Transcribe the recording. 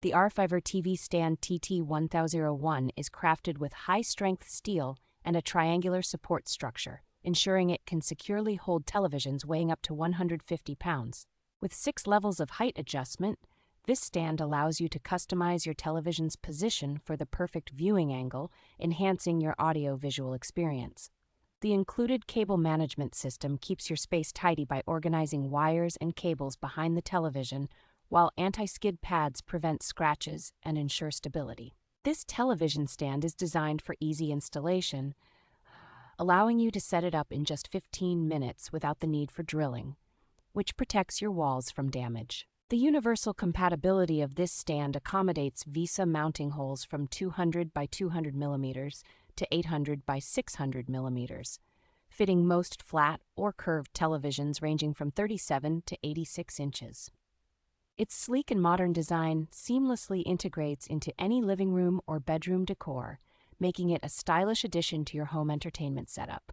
The Rfiver TV Stand TT1001 is crafted with high-strength steel and a triangular support structure, ensuring it can securely hold televisions weighing up to 150 pounds. With 6 levels of height adjustment, this stand allows you to customize your television's position for the perfect viewing angle, enhancing your audio-visual experience. The included cable management system keeps your space tidy by organizing wires and cables behind the television, while anti-skid pads prevent scratches and ensure stability. This television stand is designed for easy installation, allowing you to set it up in just 15 minutes without the need for drilling, which protects your walls from damage. The universal compatibility of this stand accommodates VESA mounting holes from 200 by 200 millimeters to 800 by 600 millimeters, fitting most flat or curved televisions ranging from 37 to 86 inches. Its sleek and modern design seamlessly integrates into any living room or bedroom decor, making it a stylish addition to your home entertainment setup.